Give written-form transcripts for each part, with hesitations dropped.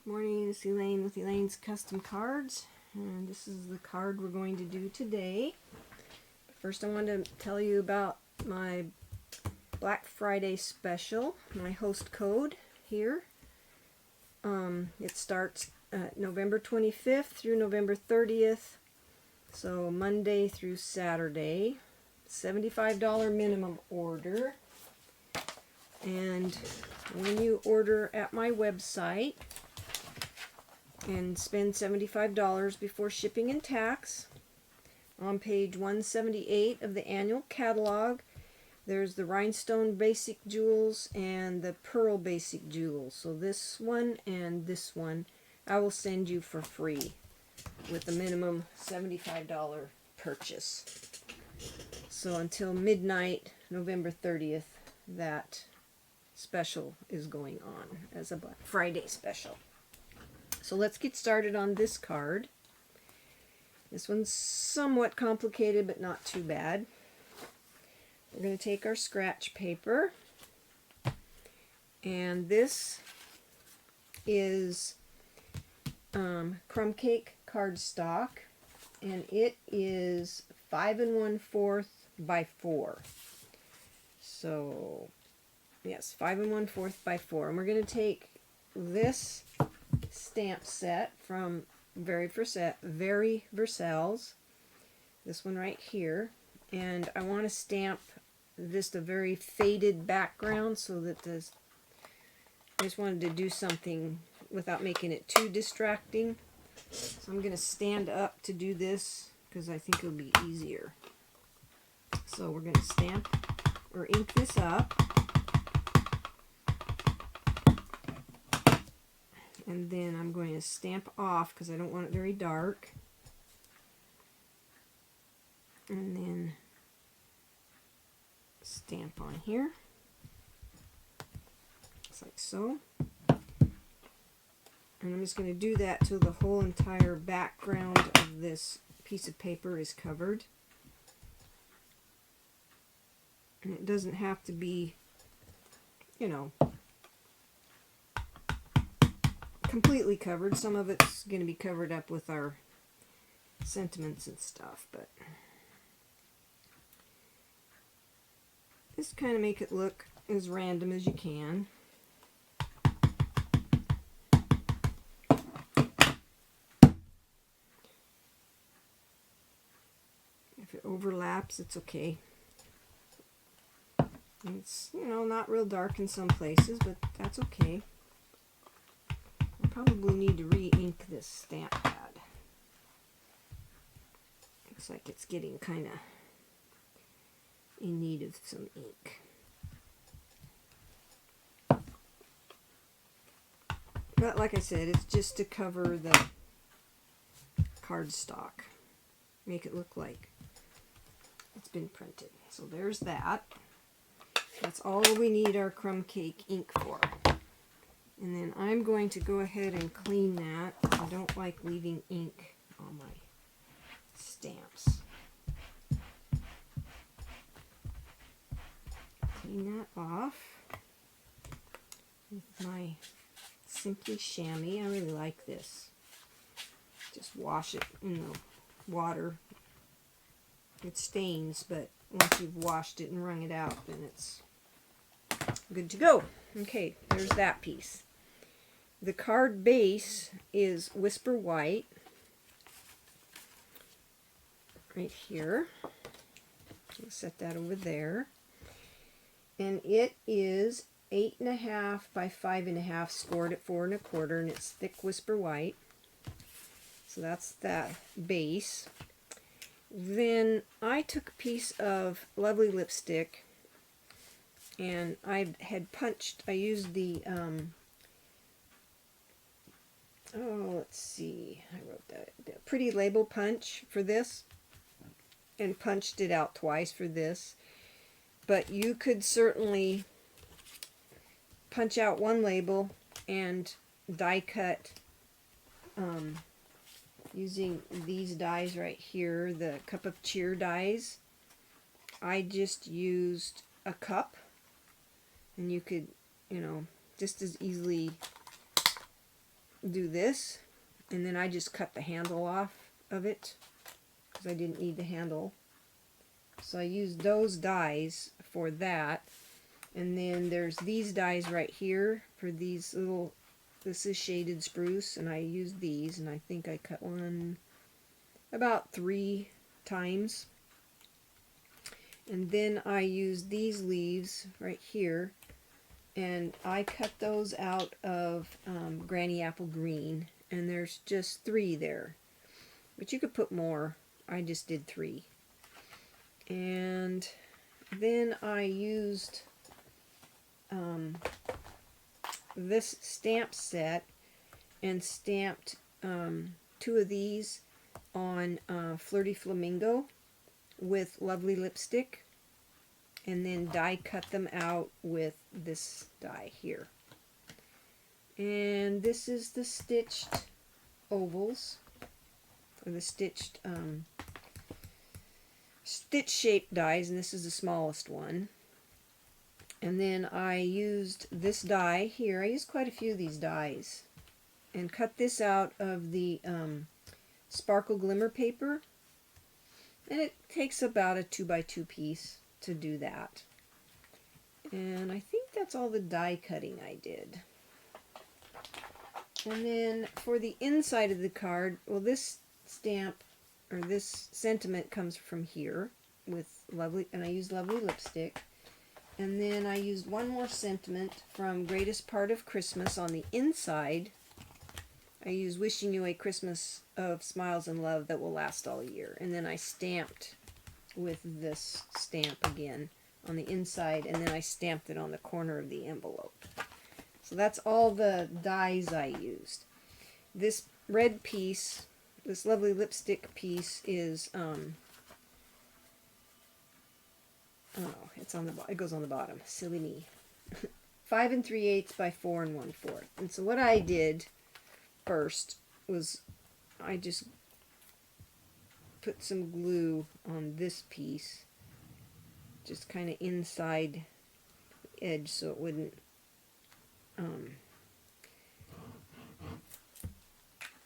Good morning, it's Elaine with Elaine's Custom Cards, and this is the card we're going to do today. First I want to tell you about my Black Friday special, my host code here. It starts November 25th through November 30th, so Monday through Saturday. $75 minimum order, and when you order at my website and spend $75 before shipping and tax, on page 178 of the annual catalog there's the rhinestone basic jewels and the pearl basic jewels. So this one and this one I will send you for free with a minimum $75 purchase. So until midnight, November 30th, that special is going on as a Black Friday special. So let's get started on this card. This one's somewhat complicated, but not too bad. We're going to take our scratch paper, and this is crumb cake cardstock, and it is 5 1/4 by 4. So yes, 5 1/4 by 4, and we're going to take this stamp set from Very Versailles, this one right here, and I want to stamp just a very faded background so that this, I just wanted to do something without making it too distracting. So I'm going to stand up to do this because I think it'll be easier. So we're going to stamp or ink this up, and then I'm going to stamp off because I don't want it very dark, and then stamp on here, just like so. And I'm just going to do that till the whole entire background of this piece of paper is covered. And it doesn't have to be, you know, completely covered. Some of it's going to be covered up with our sentiments and stuff, but just kind of make it look as random as you can. If it overlaps, it's okay. It's, you know, not real dark in some places, but that's okay. I probably need to re-ink this stamp pad. Looks like it's getting kind of in need of some ink. But like I said, it's just to cover the cardstock. Make it look like it's been printed. So there's that. That's all we need our crumb cake ink for. And then I'm going to go ahead and clean that. I don't like leaving ink on my stamps. Clean that off with my Simply Chamois. I really like this. Just wash it in the water. It stains, but once you've washed it and wrung it out, then it's good to go. Okay, there's that piece. The card base is Whisper White, right here. I'll set that over there. And it is 8 1/2 by 5 1/2, scored at 4 1/4, and it's thick Whisper White. So that's that base. Then I took a piece of Lovely lipstick, and I had punched, I used the, let's see, I wrote that, the Pretty Label punch for this, and punched it out twice for this. But you could certainly punch out one label and die cut using these dies right here, the Cup of Cheer dies. I just used a cup, and you could, you know, just as easily do this, and then I just cut the handle off of it because I didn't need the handle. So I used those dies for that. And then there's these dies right here for these little, this is shaded spruce, and I used these, and I think I cut one about 3 times. And then I used these leaves right here, and I cut those out of Granny Apple Green, and there's just 3 there. But you could put more. I just did 3. And then I used this stamp set and stamped 2 of these on Flirty Flamingo with lovely lipstick, and then die cut them out with this die here. And this is the stitched ovals, or the stitched stitch shaped dies, and this is the smallest one. And then I used this die here. I used quite a few of these dies, and cut this out of the sparkle glimmer paper, and it takes about a 2x2 piece to do that. And I think that's all the die cutting I did. And then for the inside of the card, well, this stamp, or this sentiment, comes from here with lovely, and I used lovely lipstick. And then I used one more sentiment from Greatest Part of Christmas on the inside. I used Wishing You a Christmas of Smiles and Love that will last all year. And then I stamped with this stamp again on the inside, and then I stamped it on the corner of the envelope. So that's all the dies I used. This red piece, this lovely lipstick piece, is oh, it's on the it goes on the bottom. Silly me. 5 3/8 by 4 1/4. And so what I did first was I just put some glue on this piece, just kind of inside the edge, so it wouldn't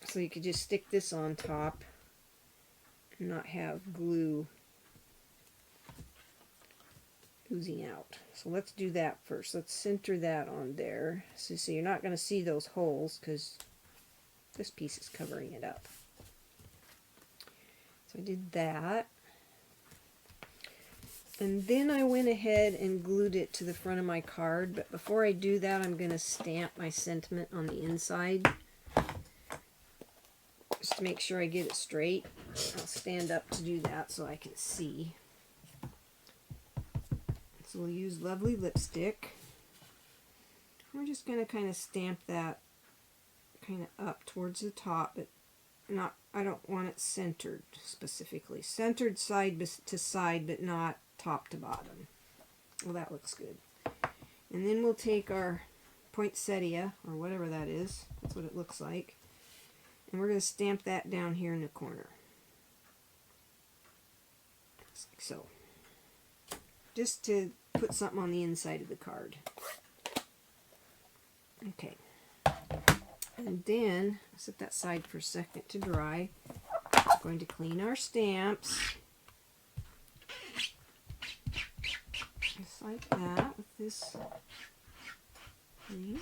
so you could just stick this on top and not have glue oozing out. So let's do that first. Let's center that on there. So you're not going to see those holes because this piece is covering it up. So I did that. And then I went ahead and glued it to the front of my card. But before I do that, I'm going to stamp my sentiment on the inside, just to make sure I get it straight. I'll stand up to do that so I can see. So we'll use lovely lipstick. We're just going to kind of stamp that kind of up towards the top, but not, I don't want it centered specifically. Centered side to side, but not top to bottom. Well, that looks good. And then we'll take our poinsettia, or whatever that is. That's what it looks like. And we're going to stamp that down here in the corner. Just like so. Just to put something on the inside of the card. Okay. And then, set that aside for a second to dry. We're going to clean our stamps. Just like that, with this thing.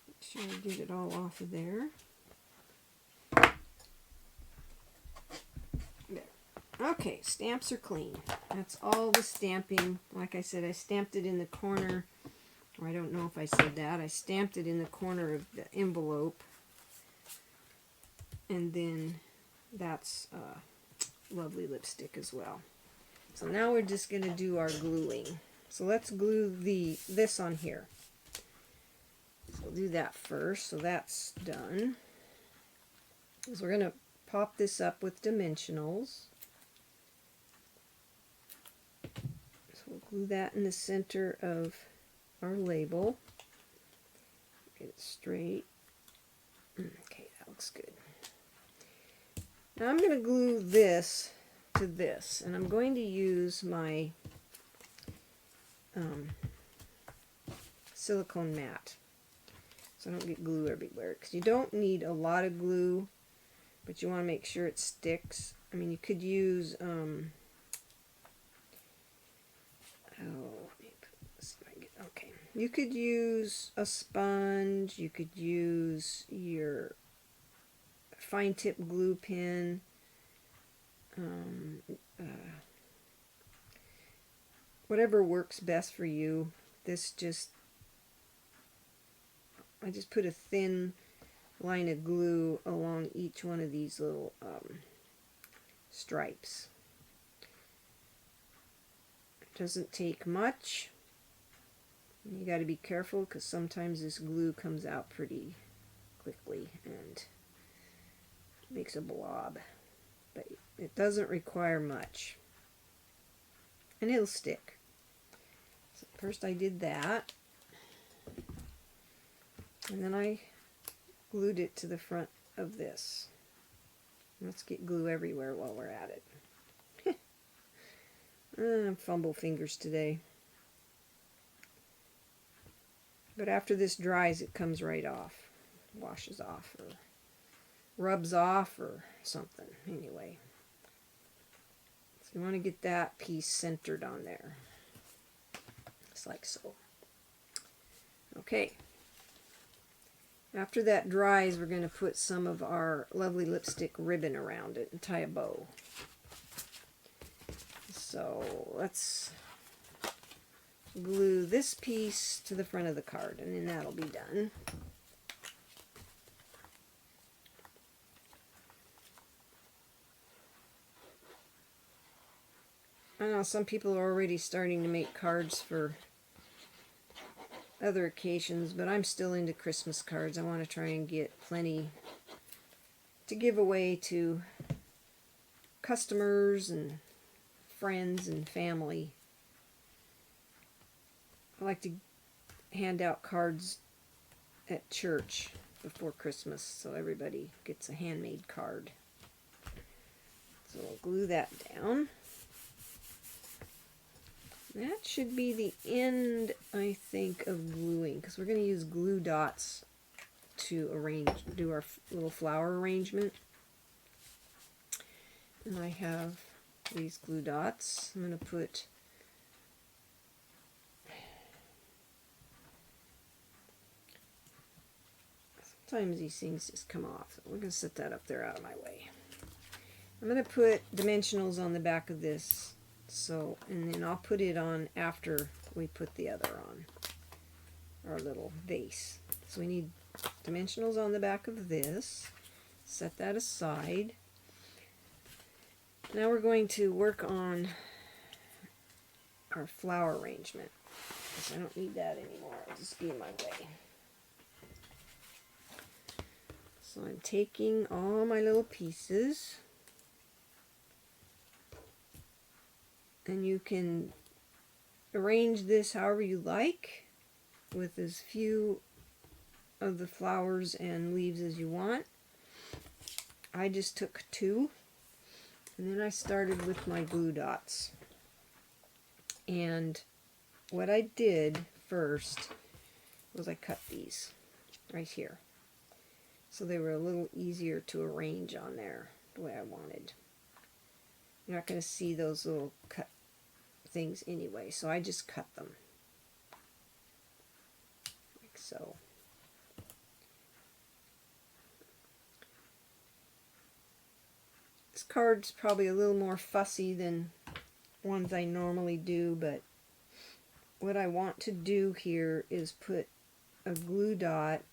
Make sure I get it all off of there. There. Okay, stamps are clean. That's all the stamping. Like I said, I stamped it in the corner. Or I don't know if I said that. I stamped it in the corner of the envelope. And then that's lovely lipstick as well. So now we're just going to do our gluing. So let's glue this on here. So we'll do that first. So that's done. So we're going to pop this up with dimensionals. So we'll glue that in the center of our label. Get it straight. Okay, that looks good. Now I'm going to glue this to this, and I'm going to use my silicone mat. so I don't get glue everywhere. Because you don't need a lot of glue, but you want to make sure it sticks. I mean, you could use, okay. You could use a sponge, you could use your fine tip glue pen, whatever works best for you. I just put a thin line of glue along each one of these little stripes. It doesn't take much. You got to be careful because sometimes this glue comes out pretty quickly and makes a blob. But it doesn't require much. And it'll stick. So first I did that. And then I glued it to the front of this. Let's get glue everywhere while we're at it. Fumble fingers today. But after this dries, it comes right off. Washes off or rubs off or something. Anyway. So you want to get that piece centered on there. Just like so. Okay. After that dries, we're going to put some of our lovely lipstick ribbon around it and tie a bow. So let's glue this piece to the front of the card, and then that'll be done. I know some people are already starting to make cards for other occasions, but I'm still into Christmas cards. I want to try and get plenty to give away to customers and friends and family. I like to hand out cards at church before Christmas so everybody gets a handmade card. So we'll glue that down. That should be the end, I think, of gluing, because we're going to use glue dots to do our little flower arrangement. And I have these glue dots. I'm going to put sometimes these things just come off. We're going to set that up there out of my way. I'm going to put dimensionals on the back of this. So, and then I'll put it on after we put the other on, our little vase. So we need dimensionals on the back of this. Set that aside. Now we're going to work on our flower arrangement. Because I don't need that anymore. It'll just be in my way. So I'm taking all my little pieces. And you can arrange this however you like, with as few of the flowers and leaves as you want. I just took 2, and then I started with my glue dots. And what I did first was I cut these right here. So they were a little easier to arrange on there the way I wanted. You're not going to see those little cut things anyway, so I just cut them like so. This card's probably a little more fussy than ones I normally do, but what I want to do here is put a glue dot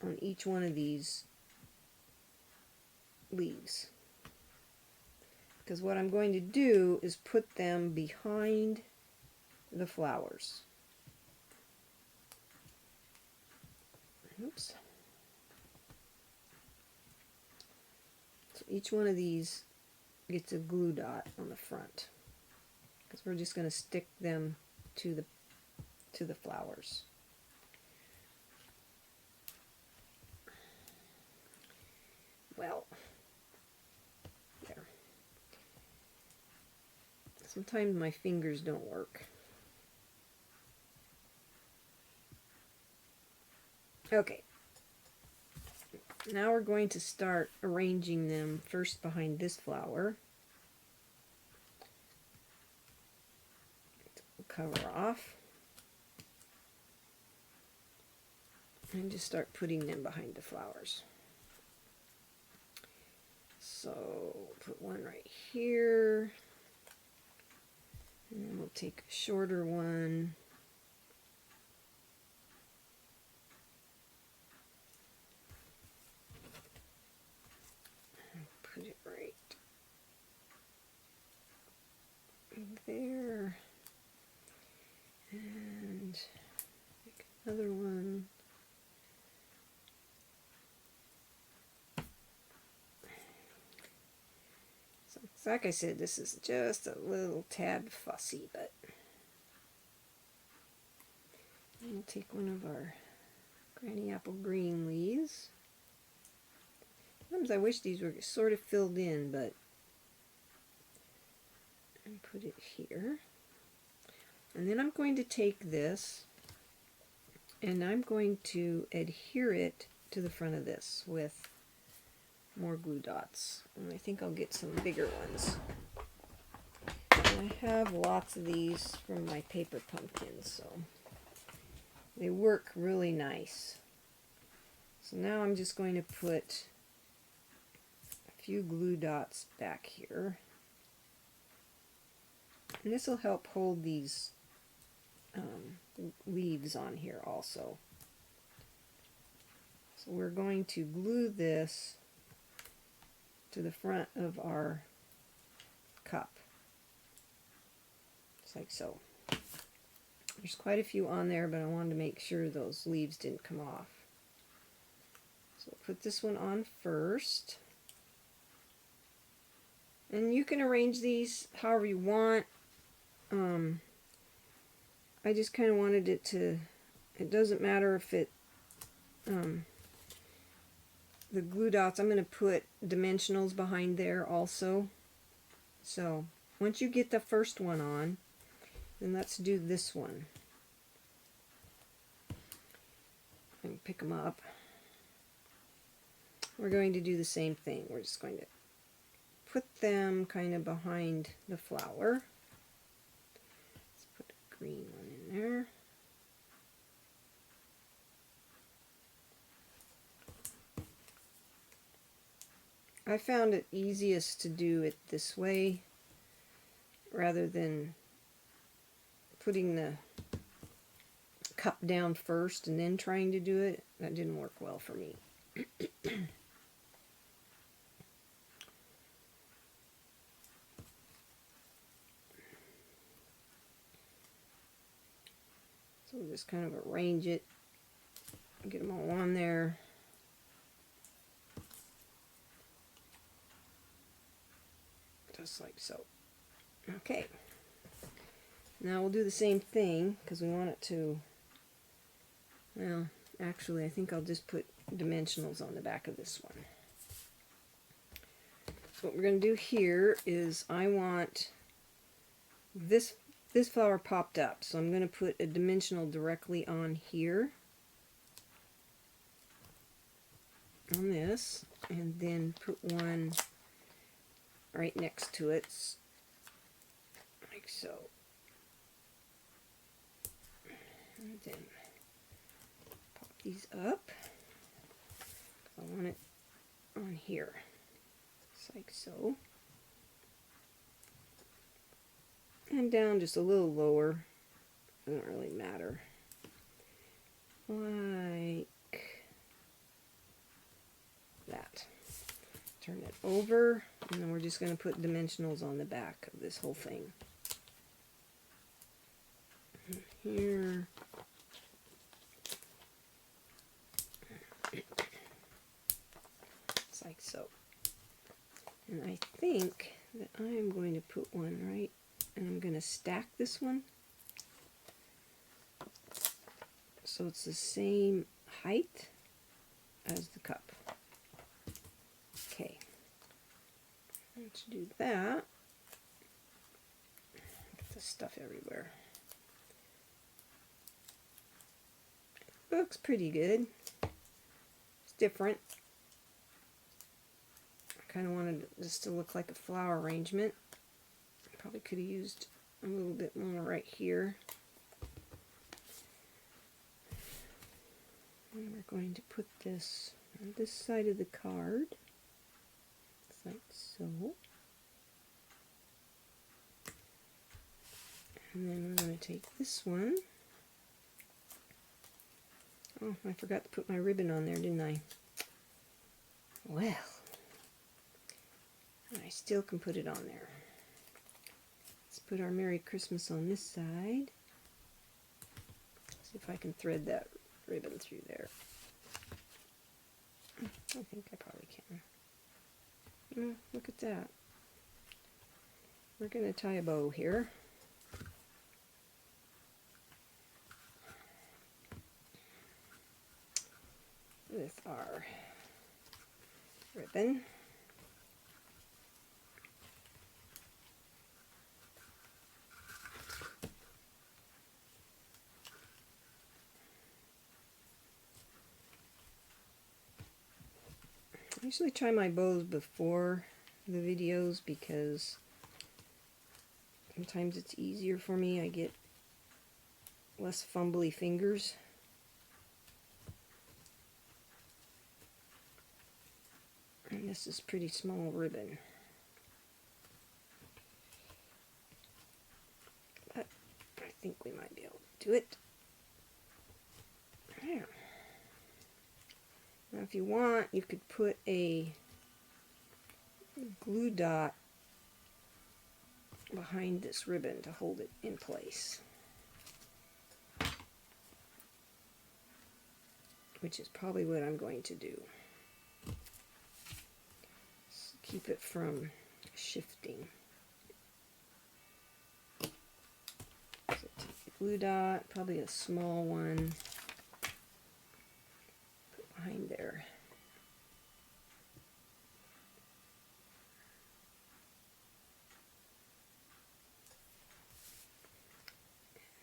on each one of these leaves. Because what I'm going to do is put them behind the flowers. Oops. So each one of these gets a glue dot on the front. Because we're just going to stick them to the flowers. Well, there. Sometimes my fingers don't work. Okay. Now we're going to start arranging them first behind this flower. Cover off. And just start putting them behind the flowers. So put one right here. And then we'll take a shorter one. Put it right there. And make another one. So, like I said, this is just a little tad fussy, but we'll take one of our granny apple green leaves. Sometimes I wish these were sort of filled in, but and put it here. And then I'm going to take this and I'm going to adhere it to the front of this with more glue dots. And I think I'll get some bigger ones. And I have lots of these from my paper pumpkins, so they work really nice. So now I'm just going to put a few glue dots back here. And this will help hold these leaves on here also. So we're going to glue this to the front of our cup. Just like so. There's quite a few on there, but I wanted to make sure those leaves didn't come off. So we'll put this one on first. And you can arrange these however you want. I just kind of wanted it to, it doesn't matter if it, the glue dots, I'm going to put dimensionals behind there also. So once you get the first one on, then let's do this one. And pick them up. We're going to do the same thing. We're just going to put them kind of behind the flower. Let's put a green one in there. I found it easiest to do it this way rather than putting the cup down first and then trying to do it. That didn't work well for me. So we'll just kind of arrange it, get them all on there. Just like so. Okay. Now we'll do the same thing because we want it to, well, actually I think I'll just put dimensionals on the back of this one. So what we're going to do here is I want this flower popped up, so I'm going to put a dimensional directly on here, on this, and then put one right next to it, like so. And then pop these up. I want it on here, just like so. And down just a little lower, doesn't really matter. Like that. Turn it over, and then we're just going to put dimensionals on the back of this whole thing. Here. It's like so. And I think that I am going to put one right, and I'm going to stack this one so it's the same height as the cup. Okay. Let's do that. Get the stuff everywhere. Looks pretty good. different. I kind of wanted this to look like a flower arrangement. Probably could have used a little bit more right here. And we're going to put this on this side of the card, like so. And then we're going to take this one. Oh, I forgot to put my ribbon on there, didn't I? Well, I still can put it on there. Let's put our Merry Christmas on this side. See if I can thread that ribbon through there. I think I probably can. Look at that. We're going to tie a bow here. With our ribbon. I usually tie my bows before the videos because sometimes it's easier for me. I get less fumbly fingers. And this is pretty small ribbon. But I think we might be able to do it. There. Now if you want, you could put a glue dot behind this ribbon to hold it in place. Which is probably what I'm going to do. Keep it from shifting. So take the glue dot, probably a small one, put behind there.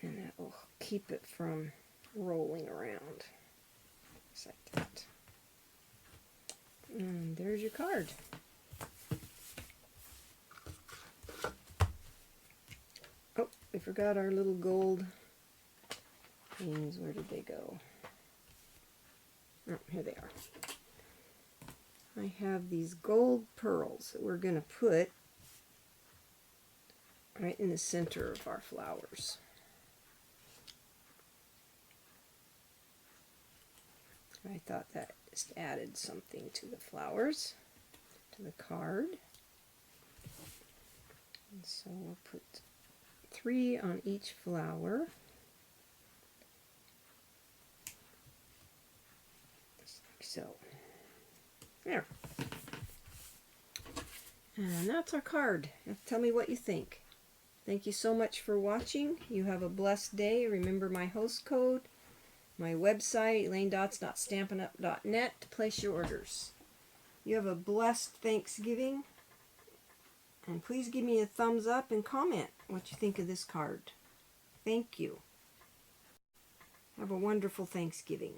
And that will keep it from rolling around. Just like that. And there's your card. Oh, we forgot our little gold things. Where did they go? Oh, here they are. I have these gold pearls that we're going to put right in the center of our flowers. I thought that just added something to the flowers, to the card. And so we'll put 3 on each flower. Just like so. There. And that's our card. Now tell me what you think. Thank you so much for watching. You have a blessed day. Remember my host code, my website, elainescustomcards.net, to place your orders. You have a blessed Thanksgiving. And please give me a thumbs up and comment what you think of this card. Thank you. Have a wonderful Thanksgiving.